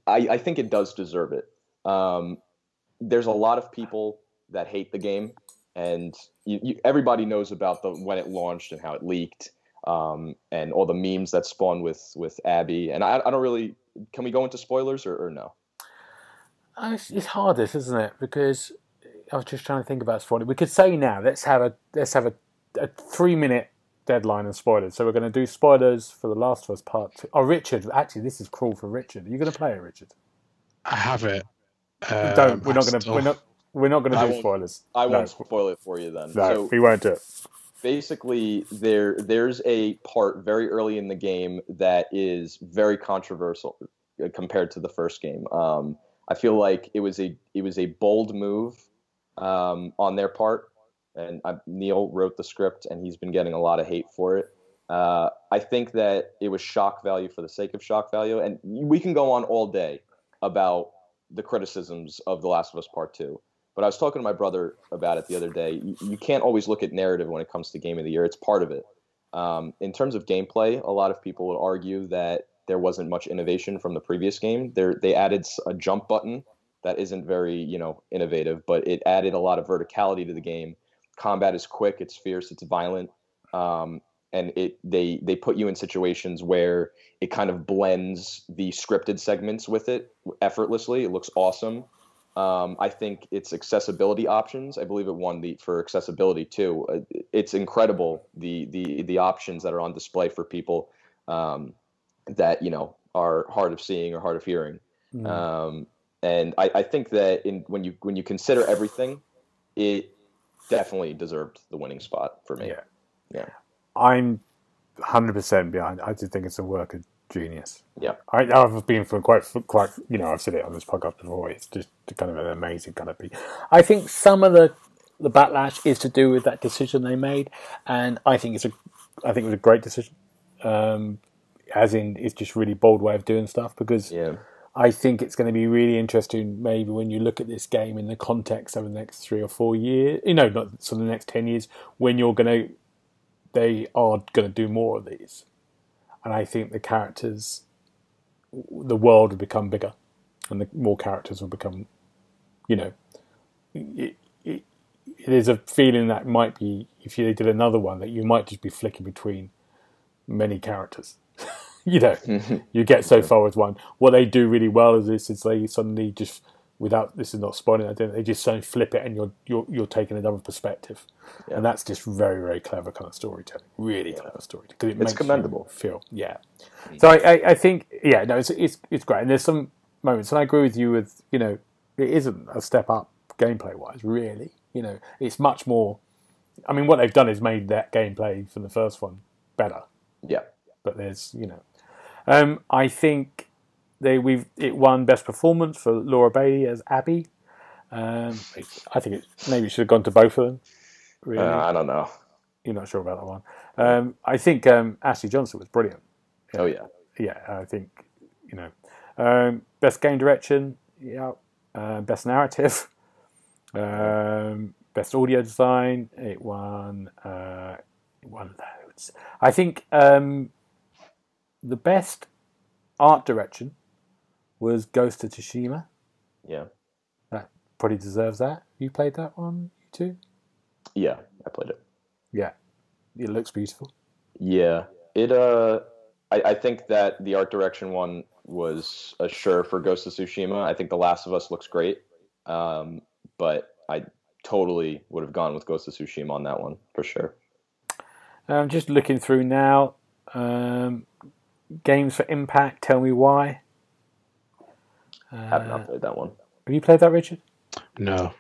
I think it does deserve it. There's a lot of people that hate the game, and everybody knows about when it launched and how it leaked, and all the memes that spawned with Abby. And I don't really. Can we go into spoilers or no? It's hardest, isn't it? Because I was just trying to think about spoiling. We could say now, let's have a 3-minute deadline of spoilers. So we're going to do spoilers for The Last of Us Part 2. Oh, Richard, actually, this is cruel for Richard. Are you going to play it, Richard? I have it. Don't. We're not going to. We're not going to do spoilers. I won't spoil it for you then. No, so we won't do it. basically, there's a part very early in the game that is very controversial compared to the first game. I feel like it was a bold move on their part, and Neil wrote the script, and he's been getting a lot of hate for it. I think that it was shock value for the sake of shock value, and we can go on all day about the criticisms of The Last of Us Part 2. But I was talking to my brother about it the other day. You can't always look at narrative when it comes to Game of the Year. It's part of it. In terms of gameplay, a lot of people would argue that there wasn't much innovation from the previous game. They added a jump button that isn't very, innovative, but it added a lot of verticality to the game. Combat is quick, it's fierce, it's violent, and they put you in situations where it kind of blends the scripted segments with it effortlessly. It looks awesome. I think its accessibility options, I believe it won for accessibility too. It's incredible the options that are on display for people that are hard of seeing or hard of hearing. And I think that when you consider everything, it definitely deserved the winning spot for me. Yeah. I'm 100% behind. I do think it's a work of genius. Yeah. I've been for quite. I've said it on this podcast before. It's just kind of an amazing kind of piece. I think some of the backlash is to do with that decision they made, and I think it was a great decision. As in, it's just a really bold way of doing stuff, because I think it's going to be really interesting maybe when you look at this game in the context of the next 3 or 4 years, not so the next 10 years, when they are going to do more of these. And I think the world will become bigger, and the more characters will become, it is a feeling that might be, if they did another one, that you might just be flicking between many characters. You get so far with one. What they do really well is they suddenly just, without, this is not spoiling, they just suddenly flip it, and you're taking another perspective, and that's just very, very clever kind of storytelling. Really clever storytelling, because it makes commendable. You feel So I think it's great, and there's some moments, and I agree with you with it isn't a step up gameplay wise, really. It's much more. I mean, what they've done is made that gameplay from the first one better. Yeah, but there's I think it won Best Performance for Laura Bailey as Abby. I think it maybe should have gone to both of them. Really. I don't know. You're not sure about that one. I think Ashley Johnson was brilliant. Oh yeah. Yeah, I think Best Game Direction. Yeah. Best Narrative. Best Audio Design. It won loads. I think the best art direction was Ghost of Tsushima. Yeah. That probably deserves that. You played that one, you too? Yeah, I played it. Yeah. It looks beautiful. Yeah. I think that the art direction one was a sure for Ghost of Tsushima. I think The Last of Us looks great. But I totally would have gone with Ghost of Tsushima on that one, for sure. I'm just looking through now. Games for Impact, Tell Me Why. Have not played that one. Have you played that, Richard? No.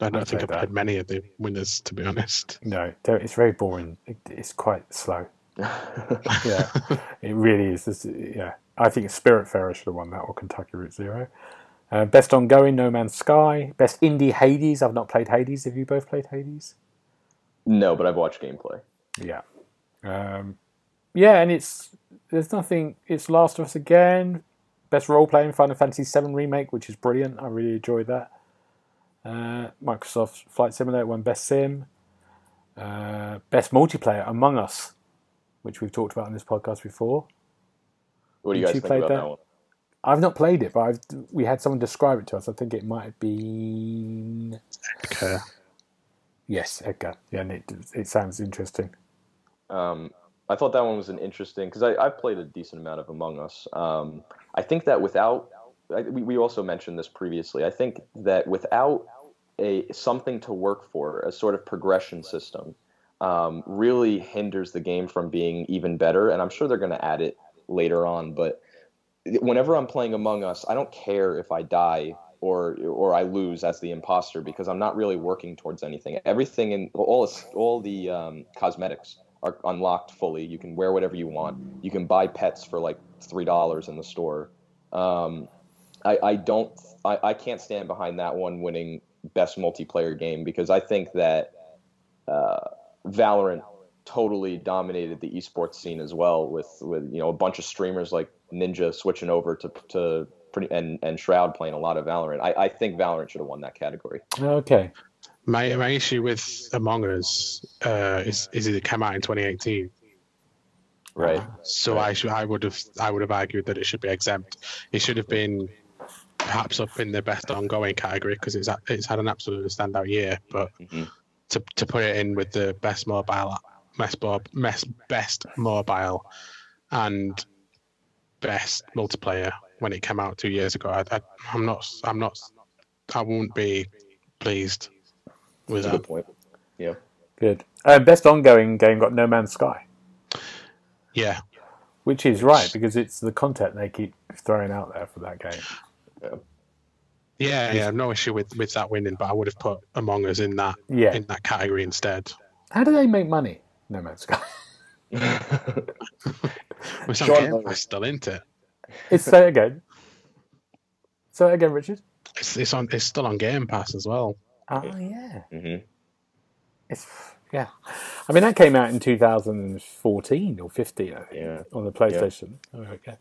I don't think I've played played many of the winners, to be honest. No, it's very boring. It's quite slow. Yeah, it really is. Yeah, I think Spiritfarer should have won that, or Kentucky Route Zero. Best ongoing, No Man's Sky. Best indie, Hades. I've not played Hades. Have you both played Hades? No, but I've watched gameplay. Yeah. Yeah, and there's nothing. It's Last of Us again. Best role playing, Final Fantasy VII Remake, which is brilliant. I really enjoyed that. Microsoft Flight Simulator won Best Sim. Best multiplayer, Among Us, which we've talked about in this podcast before. What do you guys think about that one? I've not played it, but we had someone describe it to us. I think it might have been Edgar. Yes, Edgar. Yeah, and it sounds interesting. I thought that one was an interesting, because I've played a decent amount of Among Us. I think that we also mentioned this previously. I think that without something to work for, a sort of progression system, really hinders the game from being even better. And I'm sure they're going to add it later on. But whenever I'm playing Among Us, I don't care if I die or I lose as the imposter, because I'm not really working towards anything. Everything in all the cosmetics are unlocked fully. You can wear whatever you want. You can buy pets for like $3 in the store. I can't stand behind that one winning best multiplayer game, because I think that Valorant totally dominated the esports scene as well, with a bunch of streamers like Ninja switching over to and Shroud playing a lot of Valorant. I think Valorant should have won that category. Okay. My issue with Among Us is it came out in 2018. Right. So right. I would have argued that it should be exempt. It should have been perhaps up in the best ongoing category, because it's had an absolutely standout year. But to put it in with the best mobile, best mobile, and best multiplayer when it came out 2 years ago, I won't be pleased with that. Good point. Yeah. Good. Best ongoing game got No Man's Sky. Yeah. Which is right, because it's the content they keep throwing out there for that game. Yeah, I have no issue with that winning, but I would have put Among Us in that category instead. How do they make money, No Man's Sky? We're still into it. Say it again. Say it again, Richard. It's still on Game Pass as well. Oh yeah. Mm-hmm. Yeah. I mean, that came out in 2014 or 15, I think, on the PlayStation. Yeah. Oh, okay.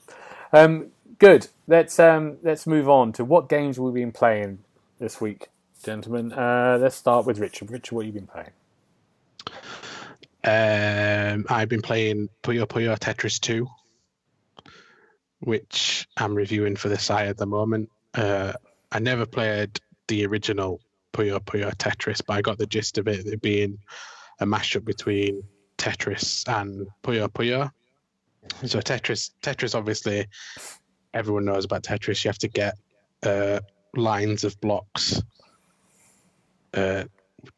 Good. Let's move on to what games we've been playing this week, gentlemen. Let's start with Richard. Richard, what have you been playing? I've been playing Puyo Puyo Tetris 2, which I'm reviewing for the site at the moment. I never played the original Puyo Puyo Tetris, but I got the gist of it being a mashup between Tetris and Puyo Puyo. So Tetris, obviously, everyone knows about Tetris. You have to get lines of blocks,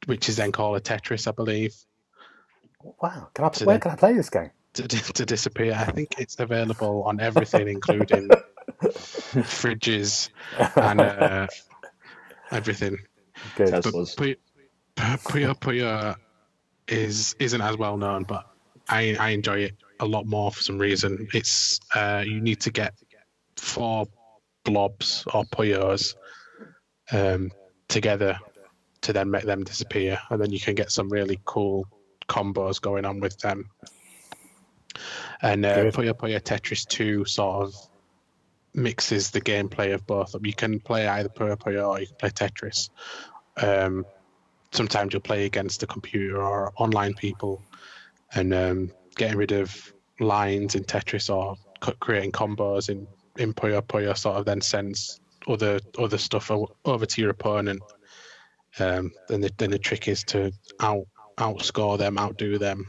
which is then called a Tetris, I believe. Wow! Where can I play this game? To disappear. I think it's available on everything, including fridges and everything. Good. Teslas. But Puyo Puyo isn't as well known, but I enjoy it a lot more for some reason. It's you need to get 4 blobs or puyos together to then make them disappear, and then you can get some really cool combos going on with them. And Puyo Puyo Tetris 2 sort of mixes the gameplay of both. You can play either Puyo Puyo or you can play Tetris. Sometimes you'll play against the computer or online people, and getting rid of lines in Tetris or creating combos in Puyo Puyo sort of then sends other stuff over to your opponent. Then the trick is to outscore them, outdo them,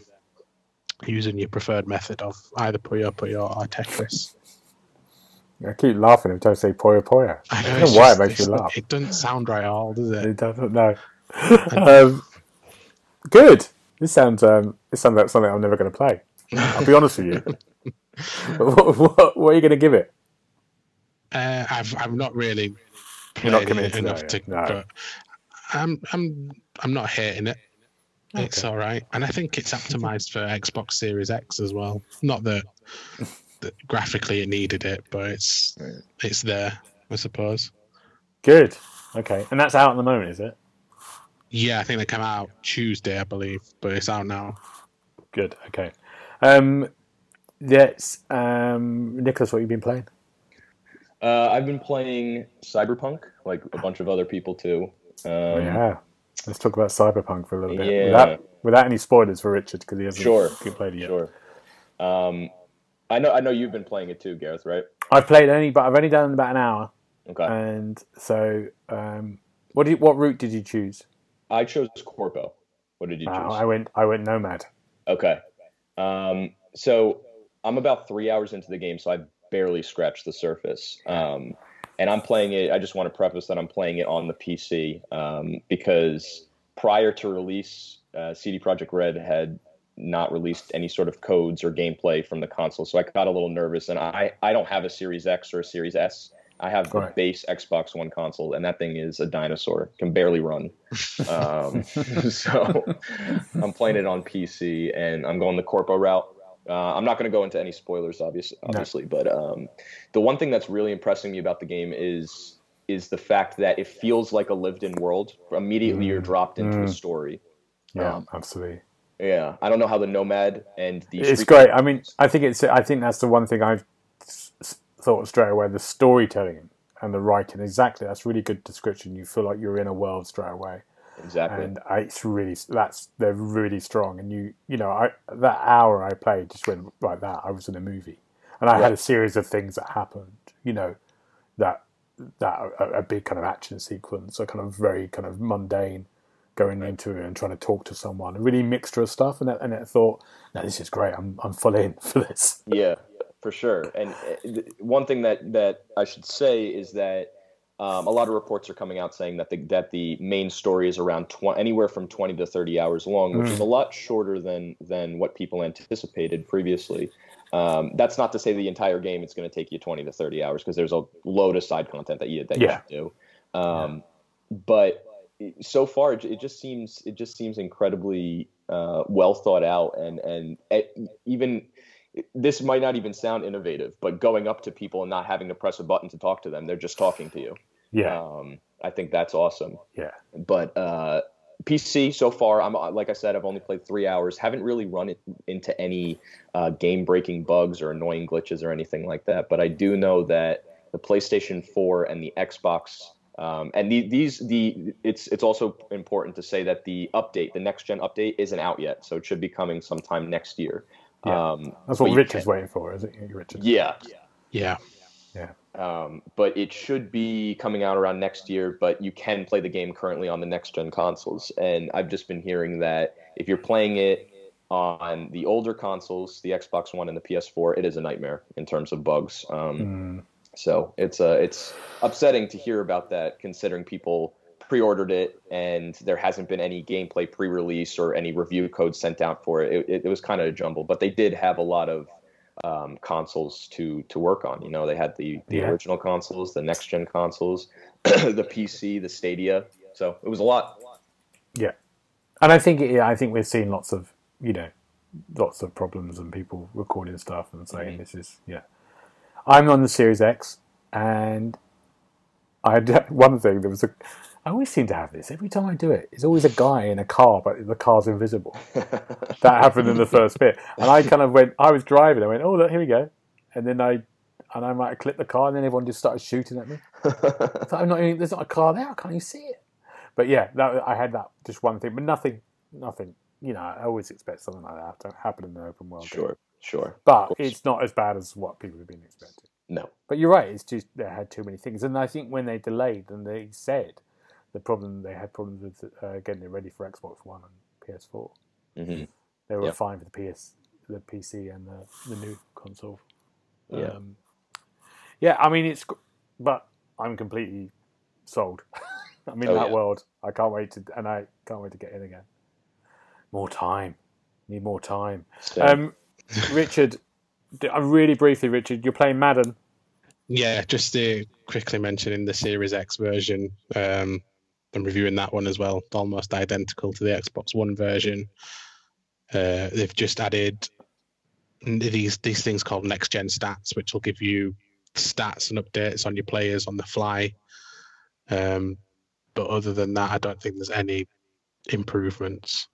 using your preferred method of either Puyo Puyo or Tetris. I keep laughing every time I say Puyo Puyo. I don't know why it makes you laugh. It doesn't sound right at all, does it? It doesn't, no. Good. This sounds like something I'm never going to play. I'll be honest with you. What are you going to give it? I've not really You're not played committed enough to that, but I'm not hating it. It's Okay. all right, and I think it's optimized for Xbox Series X as well. Not that graphically it needed it, but it's there, I suppose. Good. Okay, and that's out at the moment, is it? Yeah, I think they come out Tuesday, I believe, but it's out now. Good. Okay. Yes. Nicholas, what have you been playing? I've been playing Cyberpunk, like a bunch of other people too. Yeah. Let's talk about Cyberpunk for a little bit. Yeah. Without any spoilers for Richard, because he hasn't played it yet. Sure. I know you've been playing it too, Gareth, right? I've only done about an hour. Okay. And so, what route did you choose? I chose Corpo. What did you choose? I went Nomad. Okay. So I'm about 3 hours into the game, so I barely scratched the surface. And I'm playing it. I just want to preface that I'm playing it on the PC because prior to release, CD Projekt Red had not released any sort of codes or gameplay from the console, so I got a little nervous. And I don't have a Series X or a Series S. I have the base Xbox One console, and that thing is a dinosaur. Can barely run. So I'm playing it on PC, and I'm going the Corpo route. I'm not going to go into any spoilers, obviously, but the one thing that's really impressing me about the game is the fact that it feels like a lived-in world. Immediately, you're dropped into a story. Yeah, absolutely. Yeah, I don't know how the Nomad and the it's great. I mean, I think that's the one thing I've thought straight away: the storytelling and the writing. Exactly, that's really good description. You feel like you're in a world straight away. Exactly, and they're really strong. And you know, that hour I played just went like that. I was in a movie, and I had a series of things that happened. You know, that a big kind of action sequence, a kind of very kind of mundane going into it and trying to talk to someone, a really mixture of stuff. And I thought, no, this is great. I'm full in for this. Yeah, for sure. And one thing that I should say is that a lot of reports are coming out saying that the main story is around anywhere from 20 to 30 hours long, which is a lot shorter than what people anticipated previously. That's not to say the entire game is going to take you 20 to 30 hours, because there's a load of side content that you should do. But so far, it just seems incredibly well thought out, and even this might not even sound innovative, but going up to people and not having to press a button to talk to them, they're just talking to you. Yeah, I think that's awesome. Yeah, but PC so far, like I said, I've only played 3 hours. Haven't really run it into any game-breaking bugs or annoying glitches or anything like that. But I do know that the PlayStation 4 and the Xbox, and it's also important to say that the next gen update isn't out yet, so it should be coming sometime next year. Yeah. That's what Richard's waiting for, is it, Richard? Yeah. But it should be coming out around next year, but you can play the game currently on the next-gen consoles. And I've just been hearing that if you're playing it on the older consoles, the Xbox One and the PS4, it is a nightmare in terms of bugs. So it's upsetting to hear about that, considering people pre-ordered it and there hasn't been any gameplay pre-release or any review code sent out for it. It was kind of a jumble, but they did have a lot of consoles to work on. You know, they had the original consoles, the next gen consoles, the PC, the Stadia. So it was a lot. Yeah, and I think we're seeing lots of problems and people recording stuff and saying this is I'm on the Series X, and I had one thing. I always seem to have this every time I do it. It's always a guy in a car, but the car's invisible. That happened in the first bit, and I kind of went. I was driving. I went, "Oh, look, here we go," and then I might have clipped the car, and then everyone just started shooting at me. I thought, there's not a car there. I can't even see it. But yeah, I had that just one thing, but nothing. You know, I always expect something like that to happen in the open world. Sure. But it's not as bad as what people have been expecting. No. But you're right. It's just they had too many things, and I think when they delayed, and they said. They had problems with getting it ready for Xbox One and PS4. Mm-hmm. They were fine for the PC and the new console. I mean but I'm completely sold. I'm in that world. I can't wait to get in again. More time. Need more time. Richard, really briefly, Richard, you're playing Madden. Yeah, just to quickly mention in the Series X version. I'm reviewing that one as well. Almost identical to the Xbox One version. They've just added these things called next gen stats, which will give you stats and updates on your players on the fly. But other than that, I don't think there's any improvements.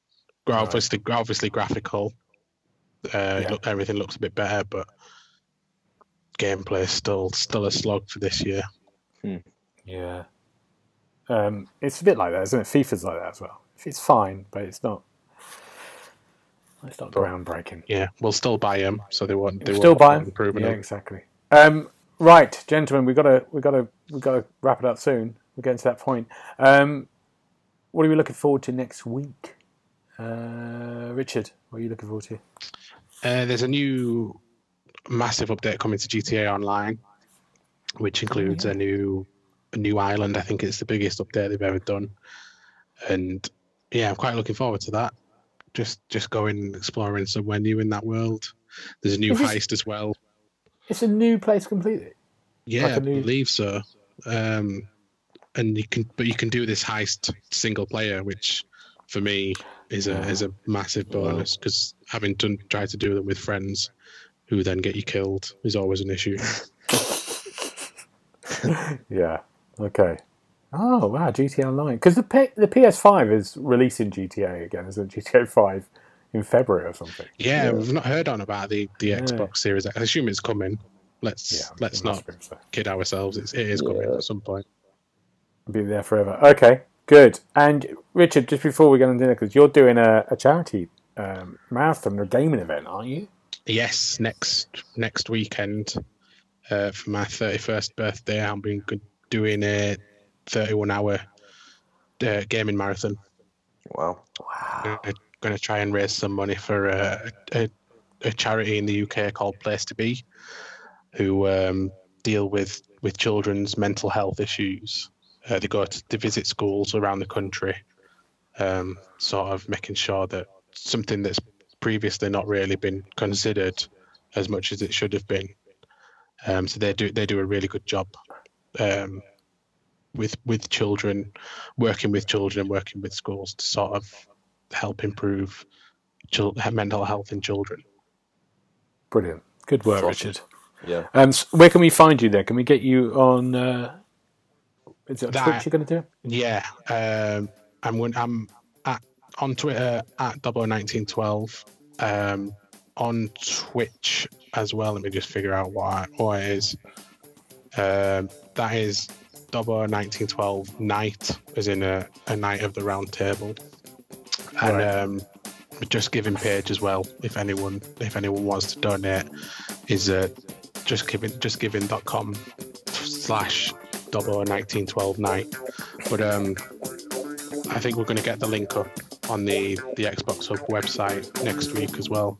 Obviously graphical. Everything looks a bit better, but gameplay is still a slog for this year. Yeah. It's a bit like that, isn't it? FIFA's like that as well. It's fine, but it's not groundbreaking. Yeah, we'll still buy them, so they won't. They still won't buy them. Improving Yeah, them. exactly. Right, gentlemen, we got to wrap it up soon. We're getting to that point. What are we looking forward to next week? Richard, what are you looking forward to? There's a new massive update coming to GTA Online, which includes a new island. I think it's the biggest update they've ever done, and yeah, I'm quite looking forward to that. Just going exploring somewhere new in that world. There's a new heist as well. It's a new place completely. Yeah, Like I believe so. And you can do this heist single player, which for me is a massive bonus, because having tried to do them with friends who then get you killed is always an issue. Yeah. Okay. Oh wow, GTA Online, because the PS5 is releasing GTA again, isn't it? GTA 5 in February or something. Yeah, we've not heard on about the Xbox Series X. I assume it's coming. Let's not kid ourselves. It is coming at some point. Be there forever. Okay, good. And Richard, just before we get on dinner, because you're doing a charity marathon or gaming event, aren't you? Yes, next weekend for my 31st birthday, I'll be doing a 31-hour gaming marathon. Wow. Going to try and raise some money for a charity in the UK called Place to Be, who deal with children's mental health issues. They visit schools around the country, sort of making sure that something that's previously not really been considered as much as it should have been. So they do a really good job with children, working with children and working with schools to sort of help improve mental health in children. Brilliant. Good work, Awesome. Richard. Yeah. So where can we find you then? Can we get you on? Is it Twitch you're going to do? Yeah, I'm on Twitter at 001912. On Twitch as well. Let me just figure out what it is. That is 001912 Night, as in a night of the round table. And Just Giving page as well. If anyone wants to donate, is justgiving.com/001912 night. But I think we're going to get the link up on the Xbox Hub website next week as well.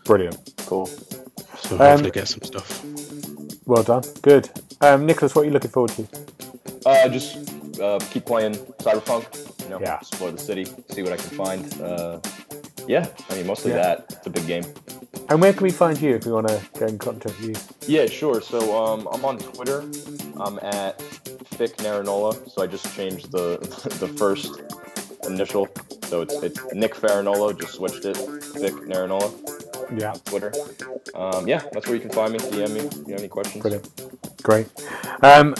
Brilliant. Cool. So hopefully get some stuff. Well done. Good. Nicholas, what are you looking forward to? Just keep playing Cyberpunk. Yeah. Explore the city, see what I can find. Mostly that. It's a big game. And where can we find you if we want to get in contact with you? Yeah, sure. So I'm on Twitter. I'm at FickNarinola. So I just changed the first initial. So it's Nick Farinola. Just switched it. FickNarinola. Yeah. Twitter. That's where you can find me. DM me if you have any questions. Brilliant. Great. I am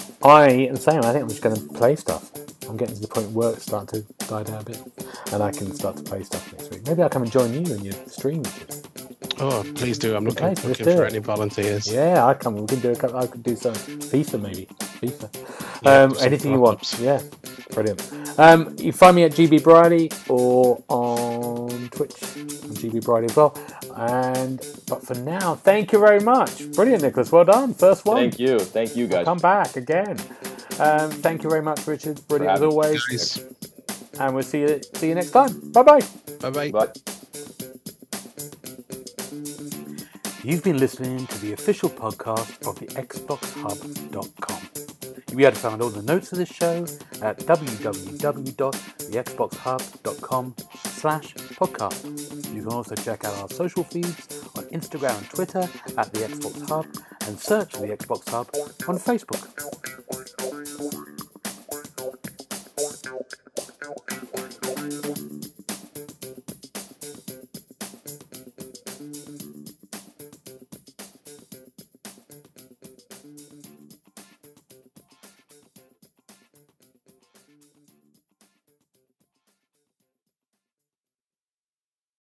the same. I think I'm just going to play stuff. I'm getting to the point where work's starting to die down a bit, and I can start to play stuff next week. Maybe I'll come and join you in your stream. Oh, please do. I'm looking let's do for it. any volunteers. Yeah, I come. We can do I could do some FIFA maybe. FIFA. Yeah, Anything you want. pop-ups. Yeah. Brilliant. You find me at GB Briley or on Twitch on GB Briley as well. But for now, thank you very much. Brilliant, Nicholas. Well done. First one. Thank you guys. Come back again. Thank you very much, Richard. Brilliant as always. Nice. And we'll see you next time. Bye-bye. Bye-bye. Bye. You've been listening to the official podcast of the XboxHub.com. You'll be able to find all the notes of this show at www.thexboxhub.com/podcast. You can also check out our social feeds on Instagram and Twitter at the Xbox Hub, and search for the Xbox Hub on Facebook.